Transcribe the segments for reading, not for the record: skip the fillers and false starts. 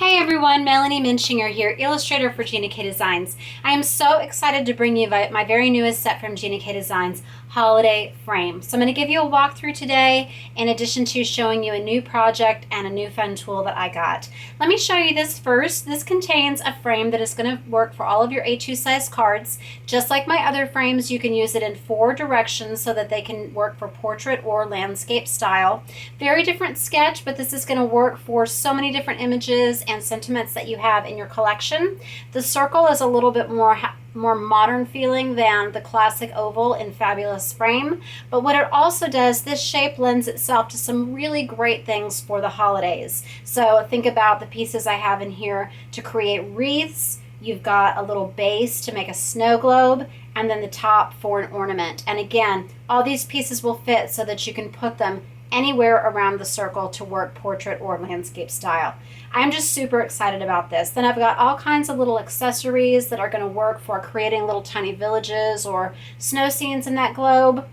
Hey everyone, Melanie Muenchinger here, illustrator for Gina K Designs. I am so excited to bring you my very newest set from Gina K Designs, Holiday Frame. So I'm going to give you a walkthrough today in addition to showing you a new project and a new fun tool that I got. Let me show you this first. This contains a frame that is going to work for all of your A2 size cards. Just like my other frames, you can use it in 4 directions so that they can work for portrait or landscape style. Very different sketch, but this is going to work for so many different images and sentiments that you have in your collection. The circle is a little bit more modern feeling than the classic oval in Fabulous Frame, but what it also does, this shape lends itself to some really great things for the holidays. So think about the pieces I have in here to create wreaths. You've got a little base to make a snow globe, and then the top for an ornament. And again, all these pieces will fit so that you can put them anywhere around the circle to work portrait or landscape style. I'm just super excited about this. Then I've got all kinds of little accessories that are going to work for creating little tiny villages or snow scenes in that globe.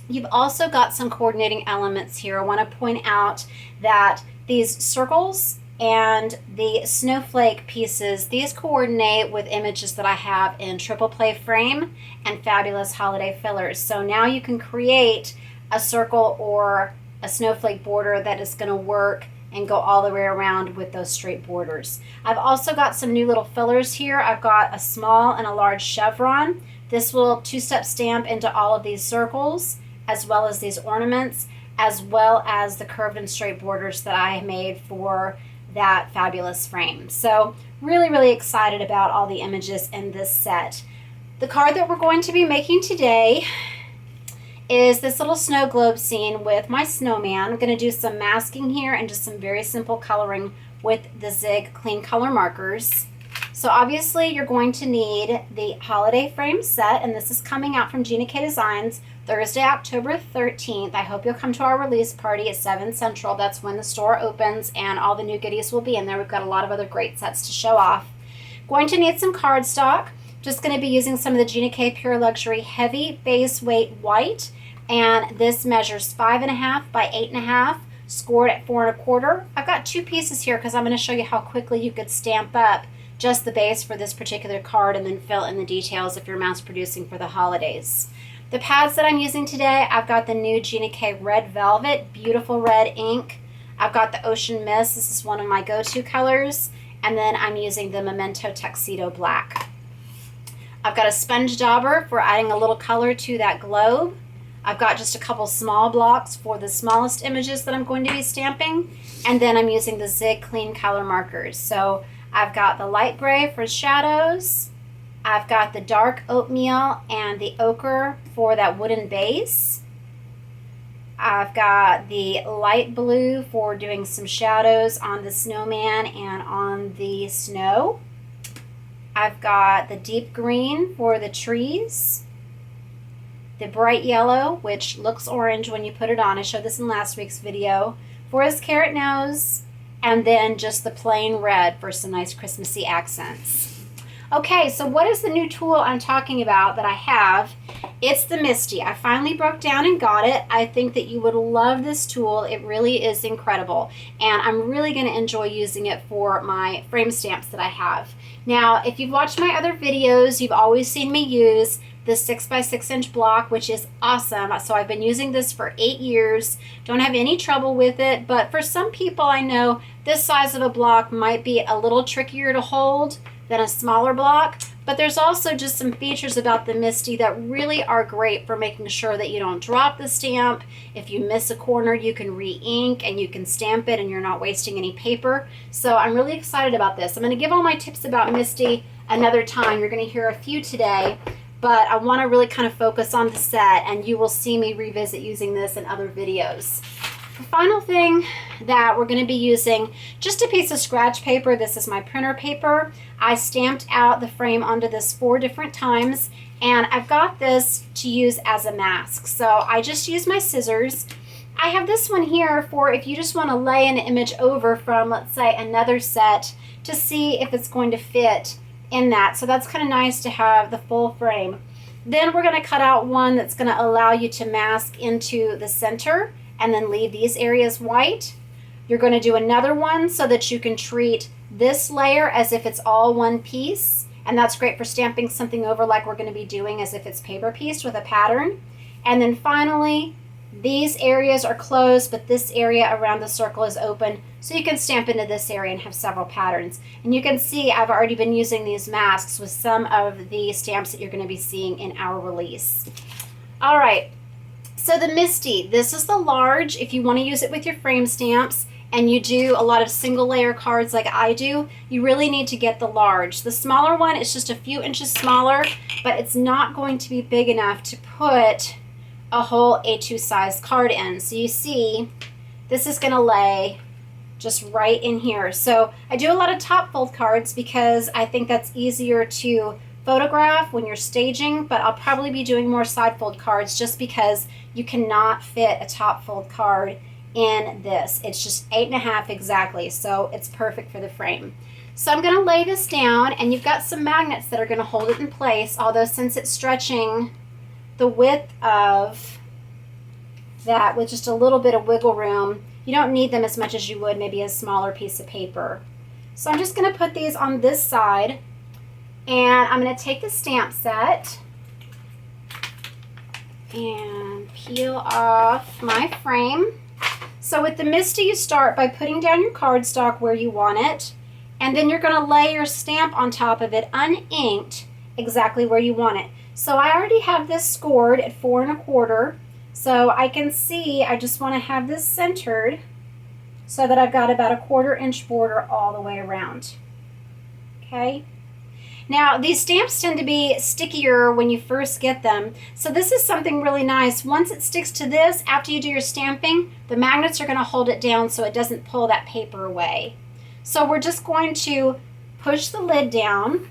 You've also got some coordinating elements here. I want to point out that these circles and the snowflake pieces, these coordinate with images that I have in Triple Play Frame and Fabulous Holiday Fillers. So now you can create a circle or a snowflake border that is going to work and go all the way around with those straight borders. I've also got some new little fillers here. I've got a small and a large chevron. This will 2-step stamp into all of these circles, as well as these ornaments, as well as the curved and straight borders that I made for that Fabulous Frame. So really excited about all the images in this set. The card that we're going to be making today is this little snow globe scene with my snowman. I'm going to do some masking here and just some very simple coloring with the Zig Clean Color markers. So obviously you're going to need the holiday frame set, and this is coming out from Gina K Designs Thursday, October 13th. I hope you'll come to our release party at 7 Central. That's when the store opens and all the new goodies will be in there. We've got a lot of other great sets to show off. Going to need some cardstock. Just going to be using some of the Gina K Pure Luxury Heavy Base Weight White. And this measures 5.5 by 8.5, scored at 4 1/4. I've got 2 pieces here because I'm going to show you how quickly you could stamp up just the base for this particular card and then fill in the details if you're mass producing for the holidays. The pads that I'm using today, I've got the new Gina K Red Velvet, beautiful red ink. I've got the Ocean Mist, this is one of my go-to colors. And then I'm using the Memento Tuxedo Black. I've got a sponge dauber for adding a little color to that globe. I've got just a couple small blocks for the smallest images that I'm going to be stamping. And then I'm using the Zig Clean Color markers. So I've got the light gray for shadows. I've got the dark oatmeal and the ochre for that wooden base. I've got the light blue for doing some shadows on the snowman and on the snow. I've got the deep green for the trees. The bright yellow, which looks orange when you put it on, I showed this in last week's video, for his carrot nose, and then just the plain red for some nice Christmassy accents. Okay, so what is the new tool I'm talking about that I have? It's the MISTI. I finally broke down and got it. I think that you would love this tool. It really is incredible, and I'm really going to enjoy using it for my frame stamps that I have. Now, if you've watched my other videos, you've always seen me use the 6 by 6 inch block, which is awesome. So I've been using this for 8 years. Don't have any trouble with it, but for some people I know this size of a block might be a little trickier to hold than a smaller block. But there's also just some features about the MISTI that really are great for making sure that you don't drop the stamp. If you miss a corner, you can re-ink and you can stamp it and you're not wasting any paper. So I'm really excited about this. I'm going to give all my tips about MISTI another time. You're going to hear a few today, but I want to really kind of focus on the set, and you will see me revisit using this in other videos. The final thing that we're going to be using, just a piece of scratch paper. This is my printer paper. I stamped out the frame onto this 4 different times, and I've got this to use as a mask. So I just use my scissors. I have this one here for if you just want to lay an image over from, let's say, another set to see if it's going to fit in that. So that's kind of nice to have the full frame. Then we're going to cut out one that's going to allow you to mask into the center and then leave these areas white. You're going to do another one so that you can treat this layer as if it's all one piece, and that's great for stamping something over like we're going to be doing as if it's paper pieced with a pattern. And then finally, these areas are closed, but this area around the circle is open, so you can stamp into this area and have several patterns. And you can see I've already been using these masks with some of the stamps that you're going to be seeing in our release. All right, so the MISTI, this is the large. If you want to use it with your frame stamps and you do a lot of single layer cards like I do, you really need to get the large. The smaller one is just a few inches smaller, but it's not going to be big enough to put a whole A2 size card in. So you see, this is going to lay just right in here. So I do a lot of top fold cards because I think that's easier to photograph when you're staging, but I'll probably be doing more side fold cards just because you cannot fit a top fold card in this. It's just 8.5 exactly, so it's perfect for the frame. So I'm going to lay this down, and you've got some magnets that are going to hold it in place, although since it's stretching the width of that with just a little bit of wiggle room, you don't need them as much as you would maybe a smaller piece of paper. So I'm just going to put these on this side, and I'm going to take the stamp set and peel off my frame. So with the MISTI, you start by putting down your cardstock where you want it, and then you're going to lay your stamp on top of it uninked exactly where you want it. So I already have this scored at 4 1/4, so I can see I just want to have this centered so that I've got about a 1/4 inch border all the way around. Okay. Now these stamps tend to be stickier when you first get them, so this is something really nice. Once it sticks to this, after you do your stamping, the magnets are going to hold it down so it doesn't pull that paper away. So we're just going to push the lid down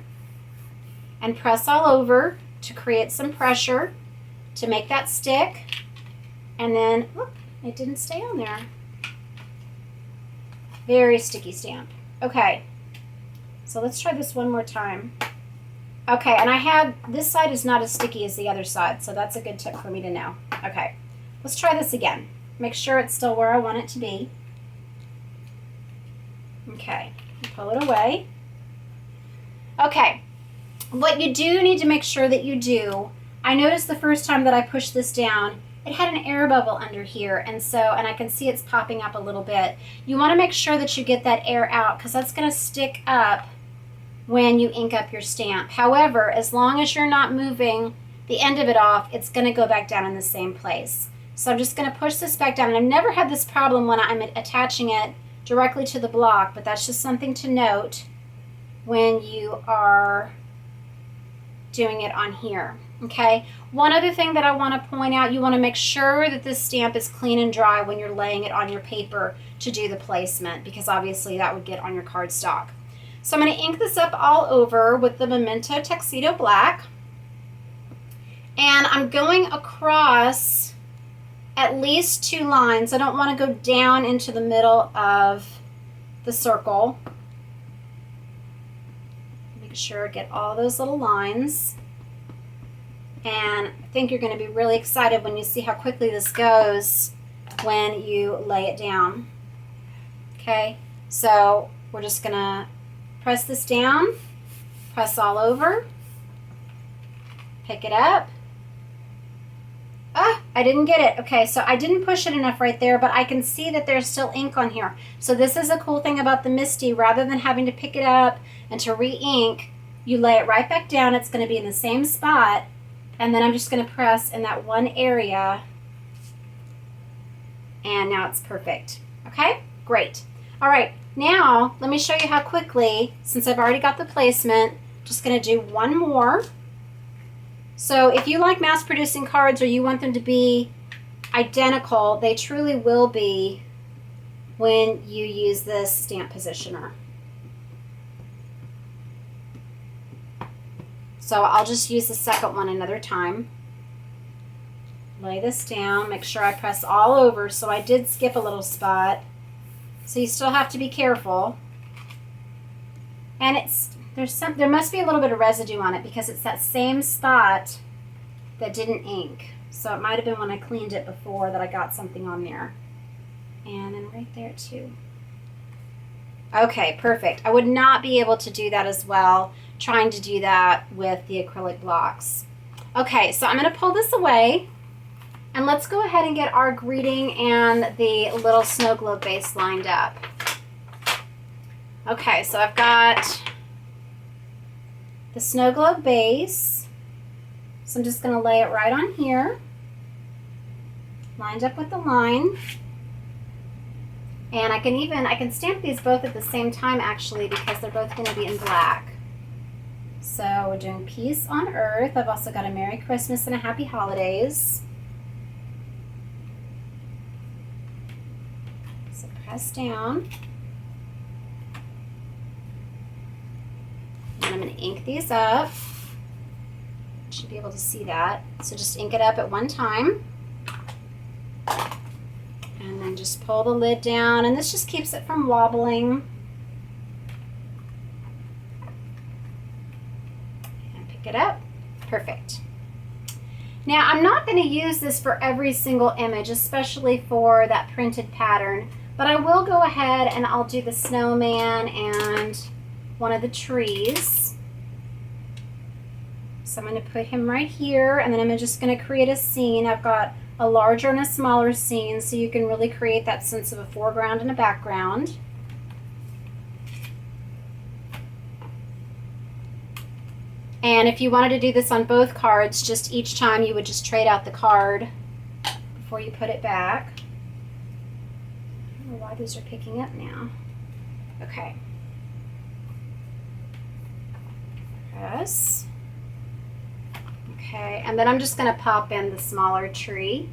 and press all over to create some pressure to make that stick, and then whoop, it didn't stay on there. Very sticky stamp. Okay, so let's try this one more time. Okay, and I have, this side is not as sticky as the other side, so that's a good tip for me to know. Okay, let's try this again. Make sure it's still where I want it to be. Okay, pull it away. Okay, what you do need to make sure that you do, I noticed the first time that I pushed this down, it had an air bubble under here, and I can see it's popping up a little bit. You want to make sure that you get that air out because that's going to stick up when you ink up your stamp. However, as long as you're not moving the end of it off, it's going to go back down in the same place. So I'm just going to push this back down, and I've never had this problem when I'm attaching it directly to the block, but that's just something to note when you are doing it on here. Okay, one other thing that I want to point out, you want to make sure that this stamp is clean and dry when you're laying it on your paper to do the placement, because obviously that would get on your cardstock. So I'm going to ink this up all over with the Memento Tuxedo Black, and I'm going across at least 2 lines. I don't want to go down into the middle of the circle. Make sure I get all those little lines. And I think you're going to be really excited when you see how quickly this goes when you lay it down. Okay, so we're just going to press this down, press all over, pick it up. Ah, I didn't get it. Okay, so I didn't push it enough right there, but I can see that there's still ink on here. So this is a cool thing about the MISTI. Rather than having to pick it up and to re-ink, you lay it right back down. It's going to be in the same spot. And then I'm just going to press in that one area, and now it's perfect. Okay, great. All right, now let me show you how quickly, since I've already got the placement, just going to do one more. So if you like mass producing cards or you want them to be identical, they truly will be when you use this stamp positioner. So I'll just use the second one another time. Lay this down, make sure I press all over. So I did skip a little spot. So you still have to be careful. And there must be a little bit of residue on it because it's that same spot that didn't ink. So it might have been when I cleaned it before that I got something on there. And then right there too. Okay, perfect. I would not be able to do that as well, trying to do that with the acrylic blocks. Okay, so I'm going to pull this away, and let's go ahead and get our greeting and the little snow globe base lined up. Okay, so I've got the snow globe base, so I'm just going to lay it right on here, lined up with the line. And I can stamp these both at the same time actually, because they're both going to be in black. So we're doing Peace on Earth. I've also got a Merry Christmas and a Happy Holidays. So press down. And I'm going to ink these up. You should be able to see that. So just ink it up at one time. And then just pull the lid down, and this just keeps it from wobbling. And pick it up. Perfect. Now, I'm not going to use this for every single image, especially for that printed pattern, but I will go ahead and I'll do the snowman and one of the trees. So I'm going to put him right here, and then I'm just going to create a scene. I've got a larger and a smaller scene, so you can really create that sense of a foreground and a background. And if you wanted to do this on both cards, just each time you would just trade out the card before you put it back. I don't know why these are picking up now. Okay. Press. Okay, and then I'm just going to pop in the smaller tree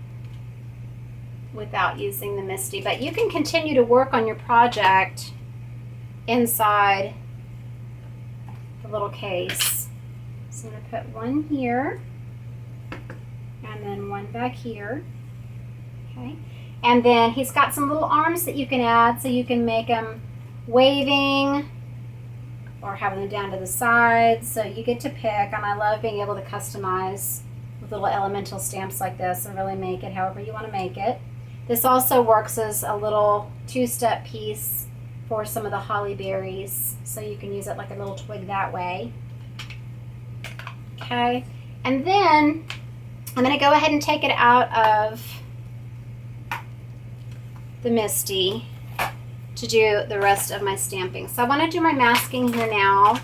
without using the MISTI. But you can continue to work on your project inside the little case. So I'm going to put one here and then one back here. Okay, and then he's got some little arms that you can add, so you can make them waving or having them down to the sides, so you get to pick. And I love being able to customize with little elemental stamps like this and really make it however you want to make it. This also works as a little two-step piece for some of the holly berries, so you can use it like a little twig that way. Okay, and then I'm going to go ahead and take it out of the MISTI to do the rest of my stamping. So I want to do my masking here now,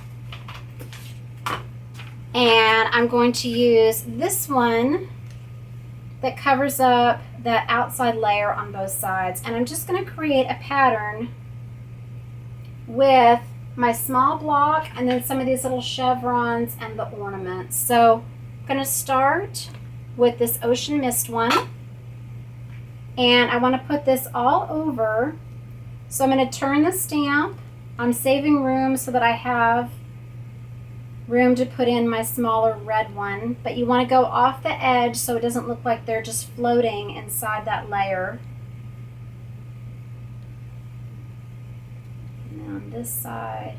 and I'm going to use this one that covers up that outside layer on both sides, and I'm just going to create a pattern with my small block and then some of these little chevrons and the ornaments. So I'm going to start with this Ocean Mist one, and I want to put this all over. So I'm going to turn the stamp. I'm saving room so that I have room to put in my smaller red one, but you want to go off the edge so it doesn't look like they're just floating inside that layer. And then on this side.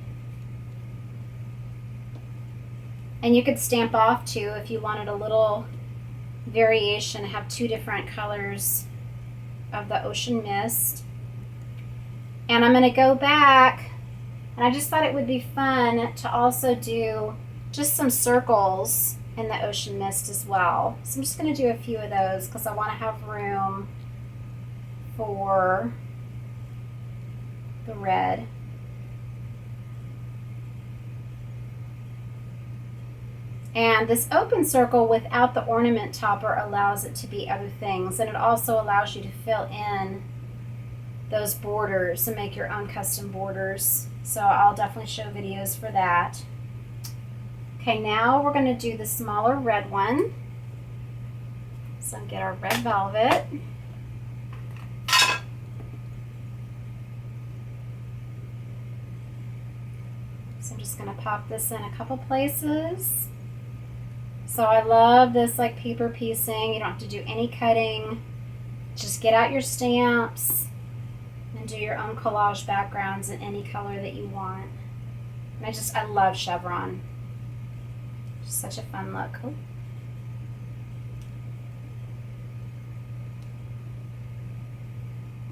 And you could stamp off too if you wanted a little variation, have two different colors of the Ocean Mist. And I'm going to go back, and I just thought it would be fun to also do just some circles in the Ocean Mist as well. So I'm just going to do a few of those because I want to have room for the red. And this open circle without the ornament topper allows it to be other things, and it also allows you to fill in those borders and make your own custom borders. So I'll definitely show videos for that. Okay, now we're going to do the smaller red one. So get our red velvet. So I'm just going to pop this in a couple places. So I love this like paper piecing. You don't have to do any cutting. Just get out your stamps and do your own collage backgrounds in any color that you want. And I love chevron. Just such a fun look. Oh.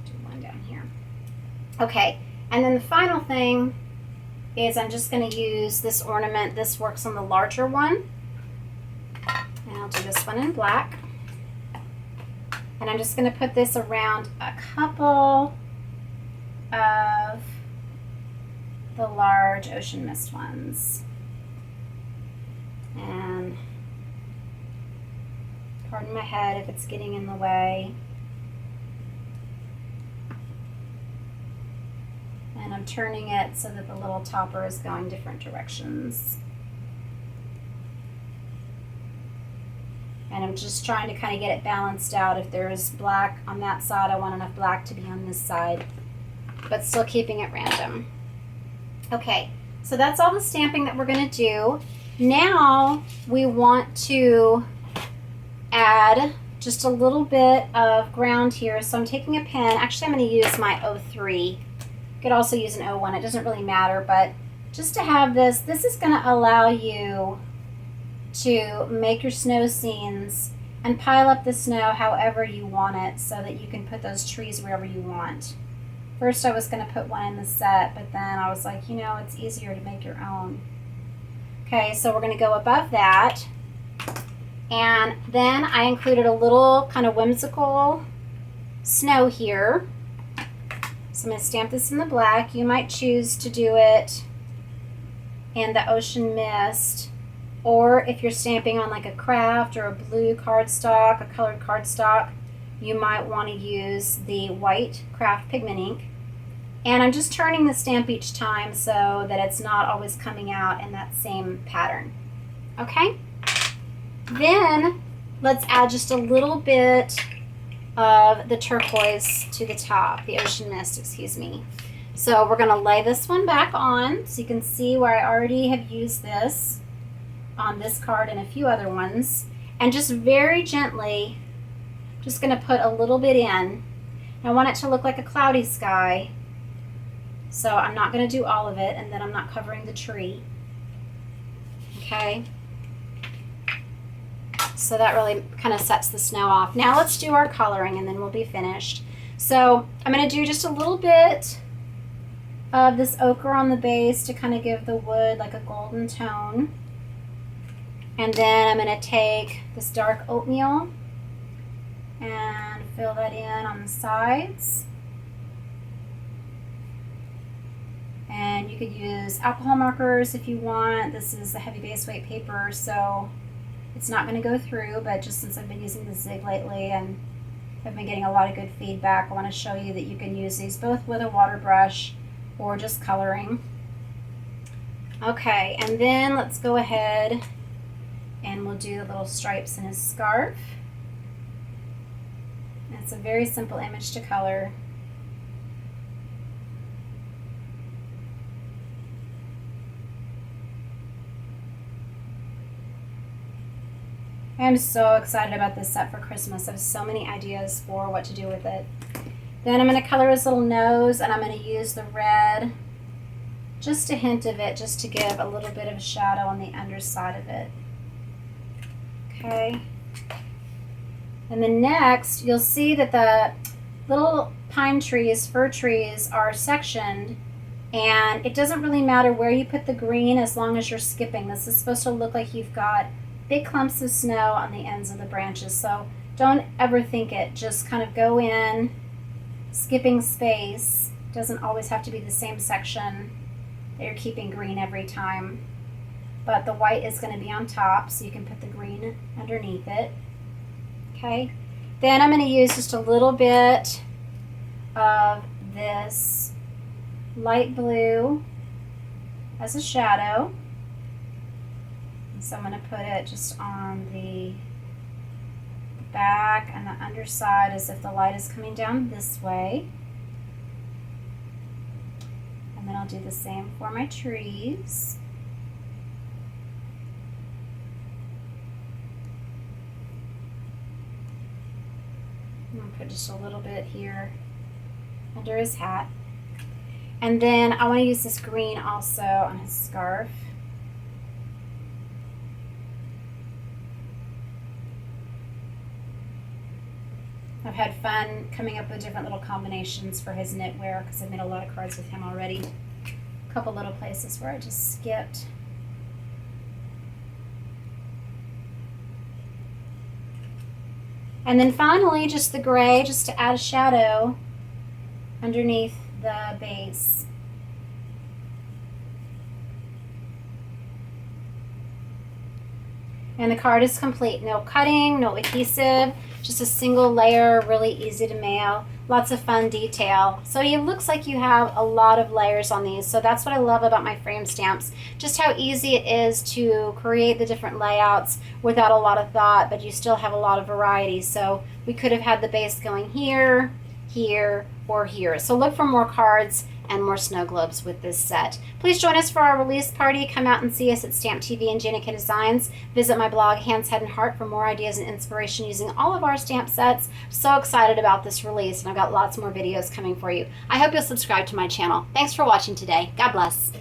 Do one down here. Okay, And then the final thing is I'm just going to use this ornament. This works on the larger one. And I'll do this one in black. And I'm just going to put this around a couple of the large Ocean Mist ones. And pardon my head if it's getting in the way. And I'm turning it so that the little topper is going different directions. And I'm just trying to kind of get it balanced out. If there's black on that side, I want enough black to be on this side, but still keeping it random. Okay, so that's all the stamping that we're going to do. Now we want to add just a little bit of ground here. So I'm taking a pen. Actually, I'm going to use my 03. You could also use an 01. It doesn't really matter, but just to have this, this is going to allow you to make your snow scenes and pile up the snow however you want it so that you can put those trees wherever you want. First I was going to put one in the set, but then I was like, you know, it's easier to make your own. Okay, so we're going to go above that. And then I included a little kind of whimsical snow here. So I'm going to stamp this in the black. You might choose to do it in the Ocean Mist, or if you're stamping on like a craft or a blue cardstock, a colored cardstock, you might want to use the white craft pigment ink. And I'm just turning the stamp each time so that it's not always coming out in that same pattern. Okay? Then let's add just a little bit of the turquoise to the top, the Ocean Mist, excuse me. So we're going to lay this one back on so you can see where I already have used this on this card and a few other ones. And just very gently, just going to put a little bit in. I want it to look like a cloudy sky, so I'm not going to do all of it, and then I'm not covering the tree. Okay? So that really kind of sets the snow off. Now let's do our coloring and then we'll be finished. So I'm going to do just a little bit of this ochre on the base to kind of give the wood like a golden tone. And then I'm going to take this dark oatmeal and fill that in on the sides. And you could use alcohol markers if you want. This is a heavy base weight paper, so it's not going to go through, but just since I've been using the Zig lately and I've been getting a lot of good feedback, I want to show you that you can use these both with a water brush or just coloring. Okay, and then let's go ahead and we'll do the little stripes in his scarf. And it's a very simple image to color. I'm so excited about this set for Christmas. I have so many ideas for what to do with it. Then I'm going to color his little nose, and I'm going to use the red, just a hint of it, just to give a little bit of shadow on the underside of it. Okay. And then next, you'll see that the little pine trees, fir trees, are sectioned, and it doesn't really matter where you put the green as long as you're skipping. This is supposed to look like you've got big clumps of snow on the ends of the branches, so don't ever think it. Just kind of go in, skipping space. Doesn't always have to be the same section that you're keeping green every time, but the white is going to be on top, so you can put the green underneath it. Okay, then I'm going to use just a little bit of this light blue as a shadow. So I'm going to put it just on the back and the underside as if the light is coming down this way. And then I'll do the same for my trees. I'm going to put just a little bit here under his hat. And then I want to use this green also on his scarf. I I've had fun coming up with different little combinations for his knitwear because I've made a lot of cards with him already. A couple little places where I just skipped. And then finally, just the gray, just to add a shadow underneath the base. And the card is complete. No cutting, no adhesive, just a single layer, really easy to mail. Lots of fun detail. So it looks like you have a lot of layers on these. So that's what I love about my frame stamps. Just how easy it is to create the different layouts without a lot of thought, but you still have a lot of variety. So we could have had the base going here, here, or here. So look for more cards and more snow globes with this set. Please join us for our release party. Come out and see us at Stamp TV and Gina K Designs. Visit my blog, Hands, Head, and Heart, for more ideas and inspiration using all of our stamp sets. So excited about this release, and I've got lots more videos coming for you. I hope you'll subscribe to my channel. Thanks for watching today. God bless.